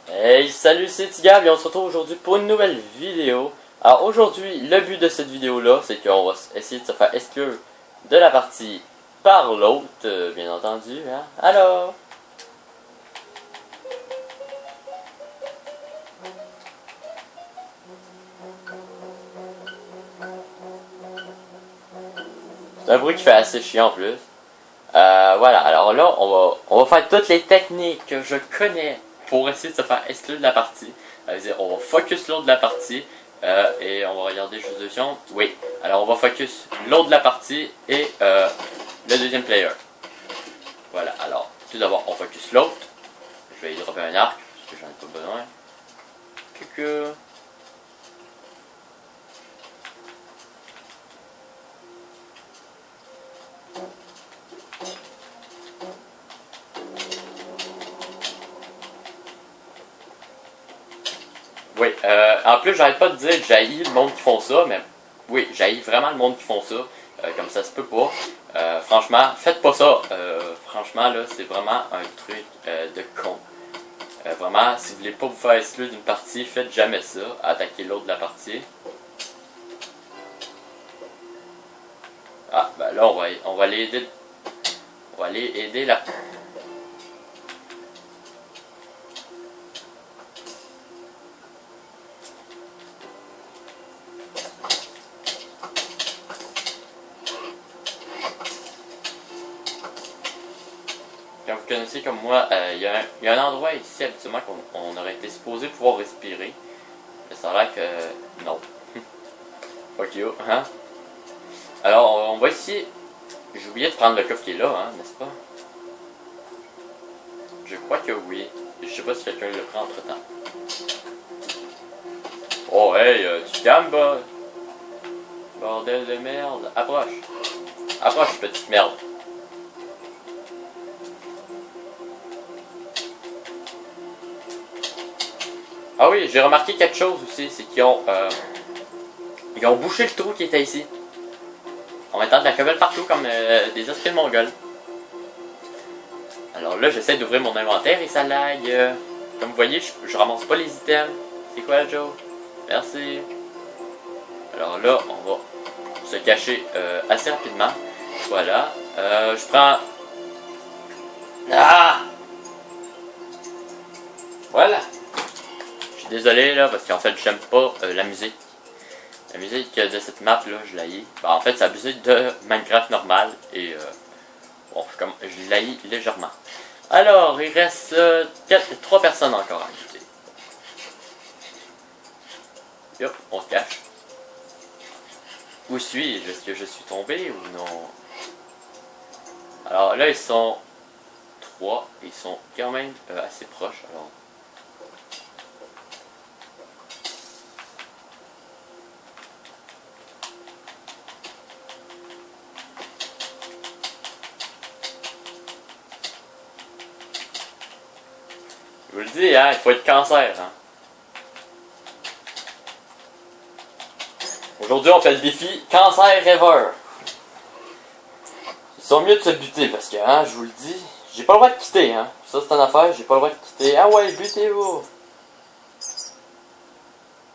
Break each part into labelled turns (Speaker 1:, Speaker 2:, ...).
Speaker 1: Hey, salut, c'est Tigab et on se retrouve aujourd'hui pour une nouvelle vidéo. Alors aujourd'hui, le but de cette vidéo-là, c'est qu'on va essayer de se faire exclure de la partie par l'autre, bien entendu. Hein? Alors, c'est un bruit qui fait assez chiant en plus. Voilà, alors là, on va faire toutes les techniques que je connais pour essayer de se faire exclure de la partie. C'est-à-dire, on va focus l'autre de la partie et on va regarder juste deux secondes. Oui, alors on va focus l'autre de la partie et le deuxième player. Voilà, alors tout d'abord, on focus l'autre. Je vais y dropper un arc parce que j'en ai pas besoin. Coucou. Oui, en plus, j'arrête pas de dire que j'haïs le monde qui font ça, mais oui, j'haïs vraiment le monde qui font ça, comme ça se peut pas. Franchement, faites pas ça. Franchement, là, c'est vraiment un truc de con. Vraiment, si vous voulez pas vous faire exclure d'une partie, faites jamais ça. Attaquez l'autre de la partie. Ah, ben là, on va aller aider. On va aller aider la. Comme vous connaissez comme moi, il y a un endroit ici habituellement qu'on aurait été supposé pouvoir respirer. Mais ça a l'air que non. Fuck you, hein? Alors, on va essayer. J'ai oublié de prendre le coffre qui est là, hein, n'est-ce pas? Je crois que oui. Je sais pas si quelqu'un le prend entre temps. Oh, hey, tu calmes, bah? Bordel de merde. Approche. Approche, petite merde. Ah oui, j'ai remarqué quelque chose aussi, c'est qu'ils ont bouché le trou qui était ici. En mettant de la cobble partout comme des esprits de mongols. Alors là, j'essaie d'ouvrir mon inventaire et ça lag. Comme vous voyez, je ramasse pas les items. C'est quoi, Joe? Merci. Alors là, on va se cacher assez rapidement. Voilà. Je prends... Ah! Voilà. Je suis désolé là, parce qu'en fait, j'aime pas la musique. La musique de cette map là, je l'haïs. Bah, en fait, c'est la musique de Minecraft normal et bon, je l'haïs légèrement. Alors, il reste 3 personnes encore à ajouter. Hop, on se cache. Où suis-je? Est-ce que je suis tombé ou non? Alors là, ils sont 3. Ils sont quand même assez proches. Alors, je vous le dis, hein, il faut être cancer. Hein. Aujourd'hui, on fait le défi Cancer Ever. Ils sont mieux de se buter parce que, hein, je vous le dis, j'ai pas le droit de quitter. Hein. Ça, c'est une affaire, j'ai pas le droit de quitter. Ah ouais, butez-vous.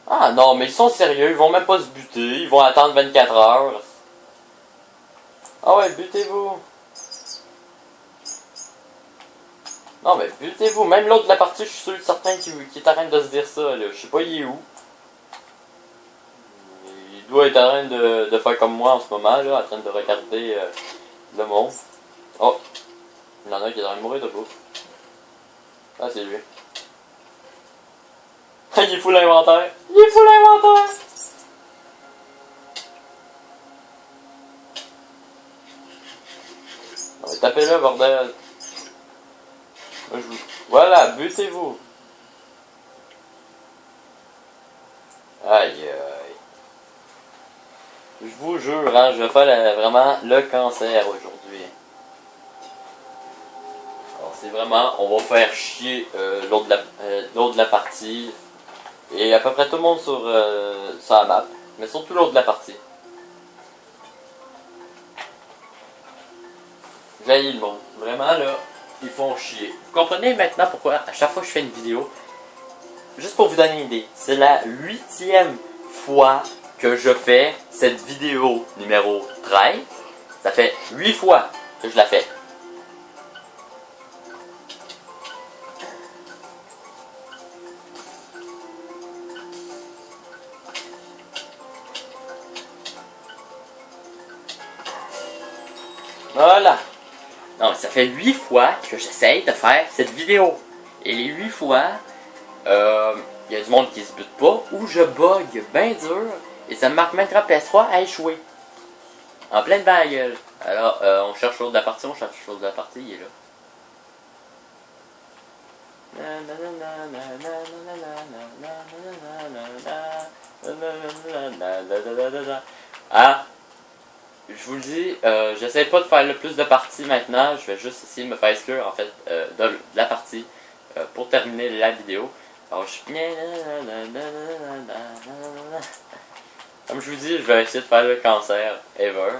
Speaker 1: Ah non, mais ils sont sérieux, ils vont même pas se buter, ils vont attendre 24 heures. Ah ouais, butez-vous. Non, mais butez-vous. Même l'autre de la partie, je suis sûr certain qui est en train de se dire ça. Là. Je sais pas, il est où. Il doit être en train de faire comme moi en ce moment, là, en train de regarder le monde. Oh, il y en a un qui est en train de mourir de bouffe. Ah, c'est lui. Il est fou l'inventaire. Il est fou l'inventaire. Non, mais tapez-le, bordel. Voilà, butez-vous. Aïe, aïe. Je vous jure, hein, je vais faire vraiment le cancer aujourd'hui. Alors, c'est vraiment, on va faire chier l'autre de la partie. Et à peu près tout le monde sur la map. Mais surtout l'autre de la partie. J'haïs le monde. Vraiment, là, ils font chier. Vous comprenez maintenant pourquoi, à chaque fois que je fais une vidéo, juste pour vous donner une idée, c'est la 8e fois que je fais cette vidéo numéro 13. Ça fait 8 fois que je la fais. Voilà. Non, ça fait 8 fois que j'essaye de faire cette vidéo. Et les 8 fois, il y a du monde qui se bute pas, ou je bug bien dur, et ça me marque Minecraft PS3 à échouer. En pleine bague. Alors, on cherche l'autre de la partie, il est là. Ah, je vous le dis, j'essaie pas de faire le plus de parties maintenant, je vais juste essayer de me faire exclure en fait de la partie pour terminer la vidéo. Alors, comme je vous dis, je vais essayer de faire le cancer ever.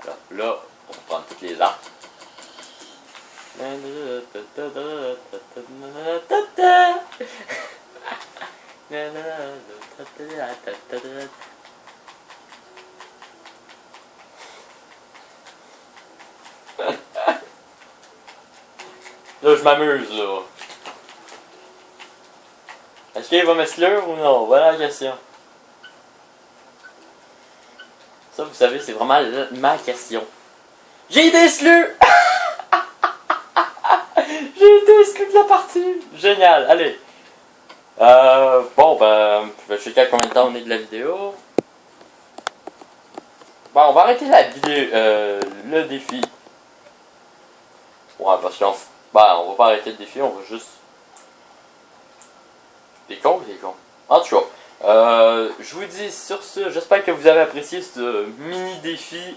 Speaker 1: Alors, là, on va prendre toutes les arcs. Là, je m'amuse, là. Est-ce qu'il va m'exclure ou non? Voilà la question. Ça, vous savez, c'est vraiment ma question. J'ai été exclu! J'ai été exclu de la partie! Génial, allez. Bon, ben, je vais checker à combien de temps on est de la vidéo. Bon, on va arrêter la vidéo, le défi. Ouais, parce qu'on... Ben, on va pas arrêter le défi, on va juste... Des cons. En tout cas, je vous dis sur ce, j'espère que vous avez apprécié ce mini défi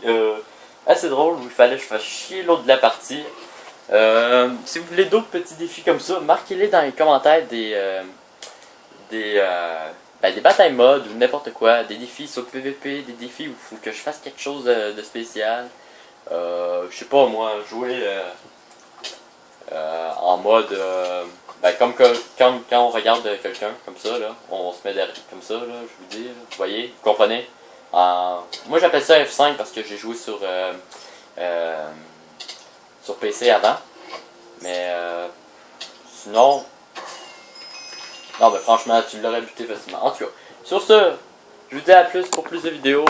Speaker 1: assez drôle où il fallait que je fasse chier l'autre de la partie. Si vous voulez d'autres petits défis comme ça, marquez-les dans les commentaires des batailles mode ou n'importe quoi, des défis sur PVP, des défis où il faut que je fasse quelque chose de spécial. Je sais pas moi, jouer en mode comme quand on regarde quelqu'un comme ça là, on se met derrière comme ça là, je vous dis, vous voyez, vous comprenez. Moi j'appelle ça F5 parce que j'ai joué sur PC avant, mais sinon non ben franchement tu l'aurais buté facilement. En tout cas, sur ce, je vous dis à plus pour plus de vidéos.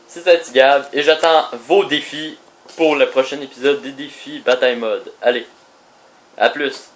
Speaker 1: C'est Satigab et j'attends vos défis pour le prochain épisode des défis Bataille Mode. Allez, à plus.